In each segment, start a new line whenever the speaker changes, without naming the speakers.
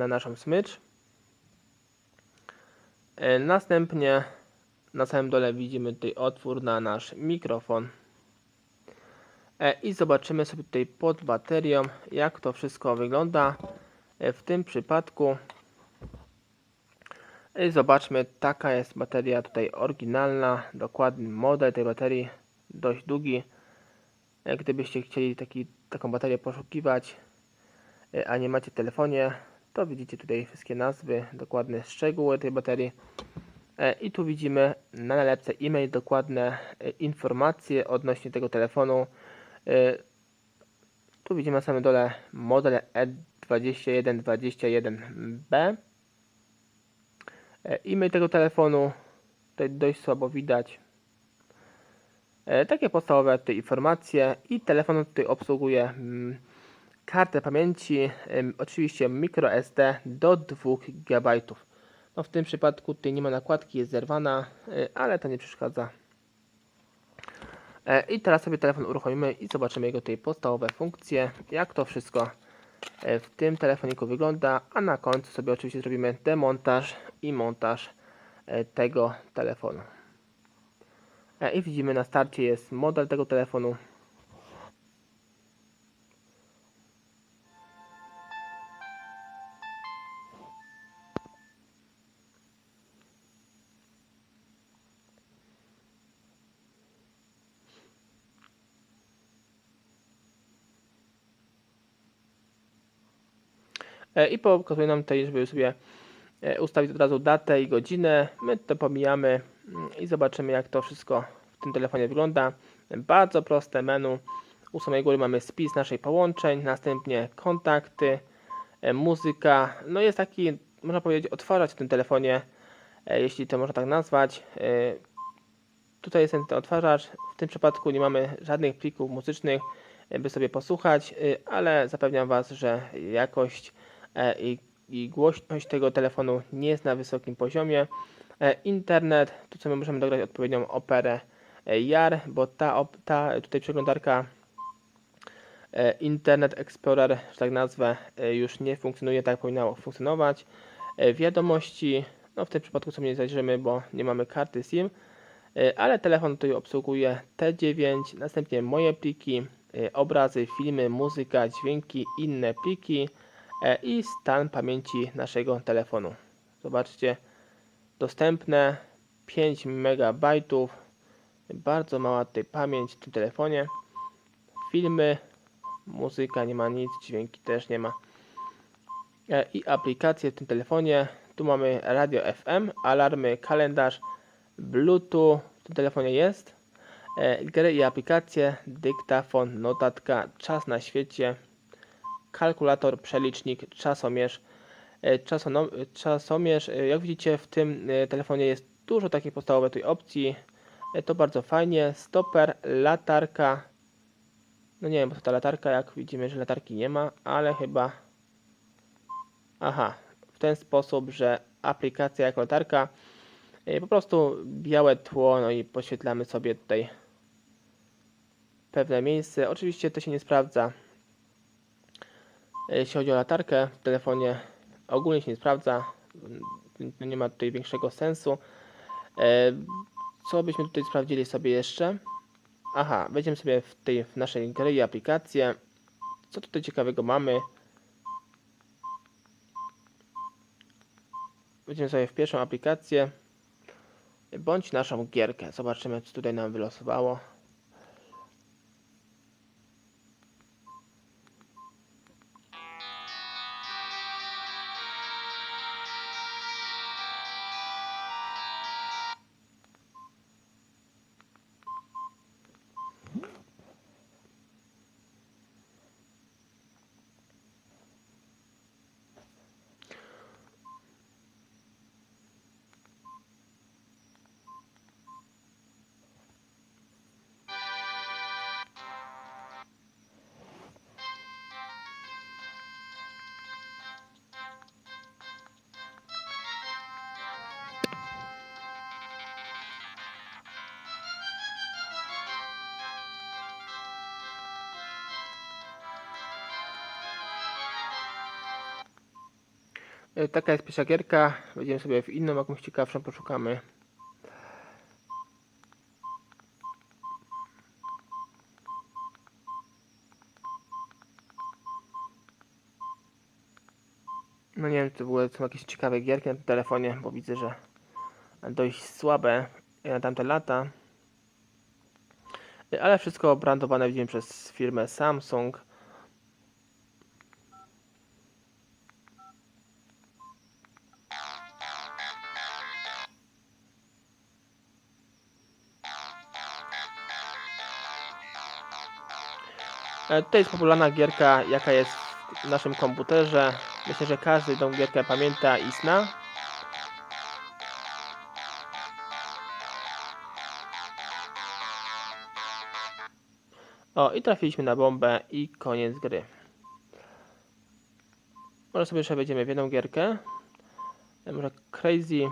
na naszą smycz. Następnie na samym dole widzimy tutaj otwór na nasz mikrofon. I zobaczymy sobie tutaj pod baterią, jak to wszystko wygląda. W tym przypadku zobaczmy, taka jest bateria tutaj oryginalna, dokładny model tej baterii, dość długi. Gdybyście chcieli taką baterię poszukiwać, a nie macie w telefonie, to widzicie tutaj wszystkie nazwy, dokładne szczegóły tej baterii. I tu widzimy na nalepce e-mail dokładne informacje odnośnie tego telefonu. Tu widzimy na samym dole model E2121B. E-mail tego telefonu tutaj dość słabo widać. Takie podstawowe tutaj informacje i telefon tutaj obsługuje kartę pamięci, oczywiście microSD do 2 GB. No w tym przypadku tutaj nie ma nakładki, jest zerwana, ale to nie przeszkadza. I teraz sobie telefon uruchomimy i zobaczymy jego tutaj podstawowe funkcje, jak to wszystko w tym telefoniku wygląda, a na końcu sobie oczywiście zrobimy demontaż i montaż tego telefonu. I widzimy, na starcie jest model tego telefonu. I pokazuje nam tutaj, żeby sobie ustawić od razu datę i godzinę. My to pomijamy i zobaczymy, jak to wszystko w tym telefonie wygląda. Bardzo proste menu. U samej góry mamy spis naszych połączeń, następnie kontakty, muzyka. No jest taki, można powiedzieć, odtwarzacz w tym telefonie, jeśli to można tak nazwać. Tutaj jest ten odtwarzacz. W tym przypadku nie mamy żadnych plików muzycznych, by sobie posłuchać, ale zapewniam Was, że jakość i głośność tego telefonu nie jest na wysokim poziomie. Internet, tu sobie możemy dograć odpowiednią operę JAR, bo ta tutaj przeglądarka Internet Explorer, że tak nazwę, już nie funkcjonuje tak, jak powinna funkcjonować. Wiadomości, no w tym przypadku sobie nie zajrzymy, bo nie mamy karty SIM, ale telefon tutaj obsługuje T9, następnie moje pliki, obrazy, filmy, muzyka, dźwięki, inne pliki i stan pamięci naszego telefonu. Zobaczcie, dostępne 5 MB, bardzo mała tutaj pamięć w tym telefonie. Filmy, muzyka nie ma nic, dźwięki też nie ma. I aplikacje w tym telefonie, tu mamy radio FM, alarmy, kalendarz, Bluetooth w tym telefonie jest, gry i aplikacje, dyktafon, notatka, czas na świecie, kalkulator, przelicznik, czasomierz. Czasomierz, jak widzicie, w tym telefonie jest dużo takich podstawowych tutaj opcji. To bardzo fajnie. Stoper, latarka. No nie wiem, bo to ta latarka, jak widzimy, że latarki nie ma, ale chyba... Aha, w ten sposób, że aplikacja jako latarka, po prostu białe tło, no i podświetlamy sobie tutaj pewne miejsce. Oczywiście to się nie sprawdza, jeśli chodzi o latarkę w telefonie, ogólnie się nie sprawdza, nie ma tutaj większego sensu. Co byśmy tutaj sprawdzili sobie jeszcze? Aha, wejdziemy sobie w naszej gry i aplikacje. Co tutaj ciekawego mamy? Wejdziemy sobie w pierwszą aplikację, bądź naszą gierkę. Zobaczymy, co tutaj nam wylosowało. Taka jest pierwsza gierka. Będziemy sobie w inną, jakąś ciekawszą poszukamy. No nie wiem, czy w ogóle są jakieś ciekawe gierki na tym telefonie, bo widzę, że dość słabe jak na tamte lata. Ale wszystko brandowane widzimy przez firmę Samsung. To jest popularna gierka, jaka jest w naszym komputerze. Myślę, że każdy tą gierkę pamięta i zna. O, i trafiliśmy na bombę i koniec gry. Może sobie jeszcze wejdziemy w jedną gierkę. Może Crazy.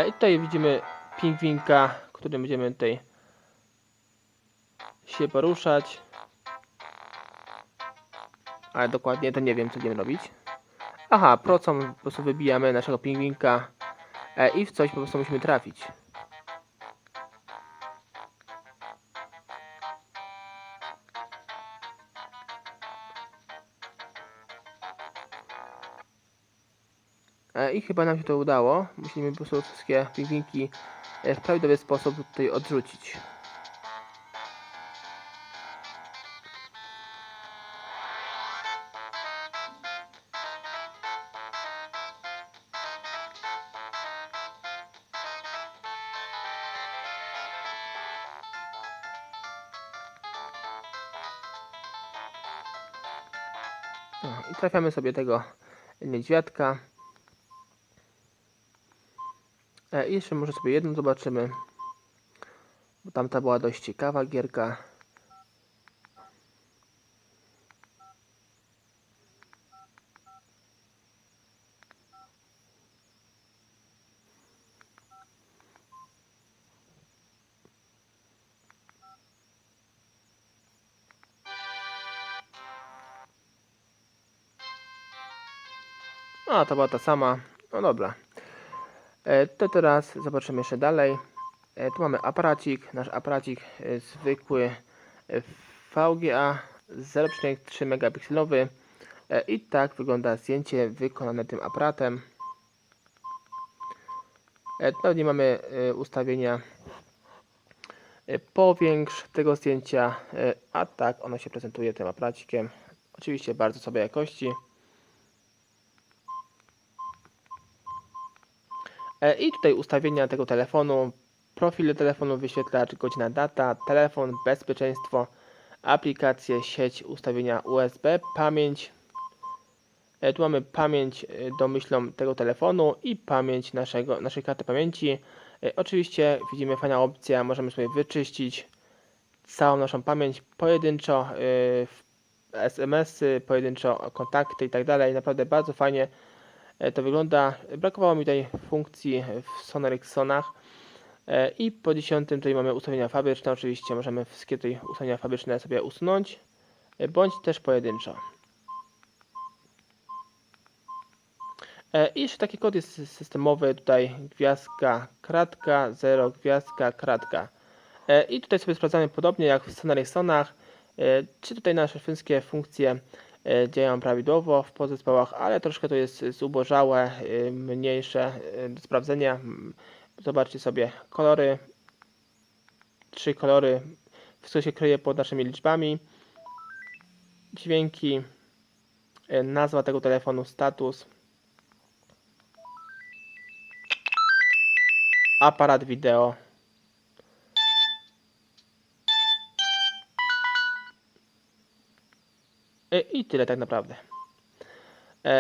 I tutaj widzimy pingwinka, którym będziemy tutaj się poruszać. Ale dokładnie to nie wiem, co będziemy robić. Aha, procą po prostu wybijamy naszego pingwinka i w coś po prostu musimy trafić. I chyba nam się to udało. Musimy po prostu wszystkie pingwinki w prawidłowy sposób tutaj odrzucić. I trafiamy sobie tego niedźwiadka. I jeszcze może sobie jedną zobaczymy, bo tamta była dość ciekawa gierka. A, to była ta sama. No dobra. To teraz zobaczymy jeszcze dalej. Tu mamy aparacik. Nasz aparacik zwykły VGA 0,3 megapikselowy. I tak wygląda zdjęcie wykonane tym aparatem. Tutaj mamy ustawienia powiększ tego zdjęcia, a tak ono się prezentuje tym aparacikiem. Oczywiście bardzo słabej jakości. I tutaj ustawienia tego telefonu, profil telefonu, wyświetlacz, godzina, data, telefon, bezpieczeństwo, aplikacje, sieć, ustawienia USB, pamięć. Tu mamy pamięć domyślną tego telefonu i pamięć naszej karty pamięci. Oczywiście widzimy fajna opcja, możemy sobie wyczyścić całą naszą pamięć pojedynczo, SMS-y, pojedynczo kontakty i tak dalej. Naprawdę bardzo fajnie to wygląda. Brakowało mi tutaj funkcji w Sony Ericssonach. I po 10 tutaj mamy ustawienia fabryczne. Oczywiście możemy wszystkie tutaj ustawienia fabryczne sobie usunąć, bądź też pojedynczo. I jeszcze taki kod jest systemowy, tutaj gwiazdka, kratka, 0, gwiazdka, kratka. I tutaj sobie sprawdzamy podobnie jak w Sony Ericssonach, czy tutaj nasze wszystkie funkcje działają prawidłowo w podzespołach, ale troszkę to jest zubożałe, mniejsze do sprawdzenia. Zobaczcie sobie kolory, 3 kolory, wszystko się kryje pod naszymi liczbami, dźwięki, nazwa tego telefonu, status, aparat wideo. I tyle tak naprawdę.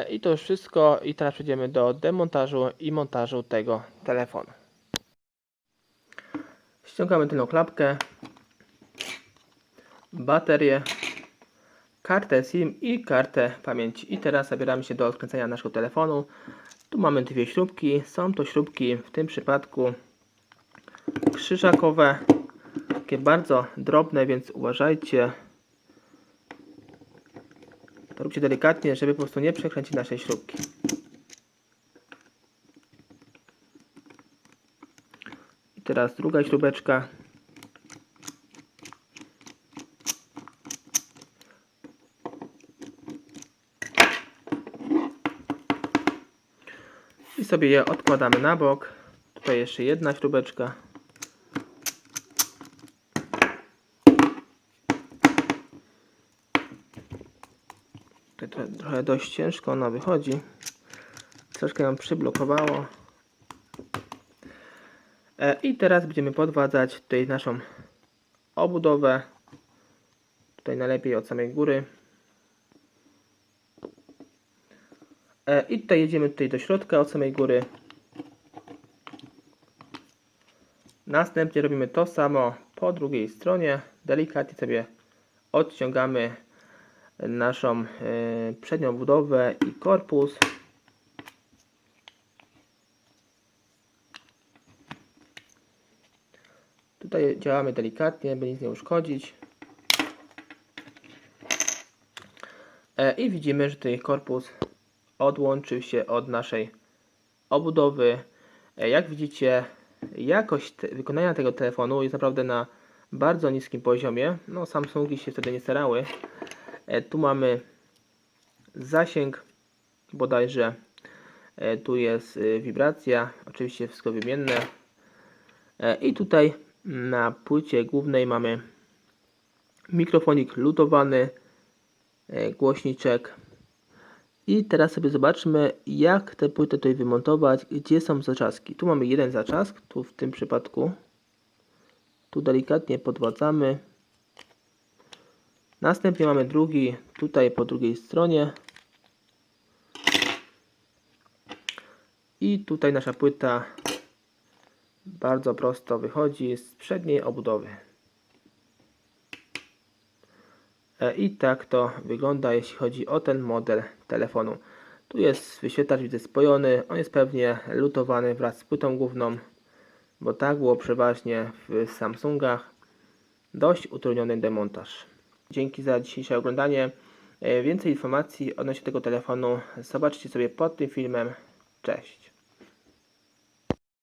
I to już wszystko. I teraz przejdziemy do demontażu i montażu tego telefonu. Ściągamy tylną klapkę, baterię kartę SIM i kartę pamięci. I teraz zabieramy się do odkręcenia naszego telefonu. Tu mamy dwie śrubki. Są to śrubki w tym przypadku krzyżakowe, takie bardzo drobne, więc uważajcie. To róbcie delikatnie, żeby po prostu nie przekręcić naszej śrubki. I teraz druga śrubeczka. I sobie je odkładamy na bok. Tutaj jeszcze jedna śrubeczka. Tutaj trochę dość ciężko ona wychodzi. Troszkę ją przyblokowało. I teraz będziemy podwadzać tutaj naszą obudowę. Tutaj najlepiej od samej góry. I tutaj jedziemy do środka od samej góry. Następnie robimy to samo po drugiej stronie. Delikatnie sobie odciągamy naszą przednią budowę i korpus. Tutaj działamy delikatnie, by nic nie uszkodzić. I widzimy, że tutaj korpus odłączył się od naszej obudowy. Jak widzicie, jakość wykonania tego telefonu jest naprawdę na bardzo niskim poziomie. No, Samsungi się wtedy nie starały. Tu mamy zasięg bodajże. Tu jest wibracja, oczywiście wszystko wymienne. I tutaj na płycie głównej mamy mikrofonik lutowany, głośniczek. I teraz sobie zobaczmy, jak tę płytę tutaj wymontować, gdzie są zaczaski. Tu mamy jeden zaczask, tu w tym przypadku. Tu delikatnie podwadzamy. Następnie mamy drugi, tutaj po drugiej stronie. I tutaj nasza płyta bardzo prosto wychodzi z przedniej obudowy. I tak to wygląda, jeśli chodzi o ten model telefonu. Tu jest wyświetlacz, widzę, spojony. On jest pewnie lutowany wraz z płytą główną, bo tak było przeważnie w Samsungach. Dość utrudniony demontaż. Dzięki za dzisiejsze oglądanie. Więcej informacji odnośnie tego telefonu zobaczcie sobie pod tym filmem. Cześć.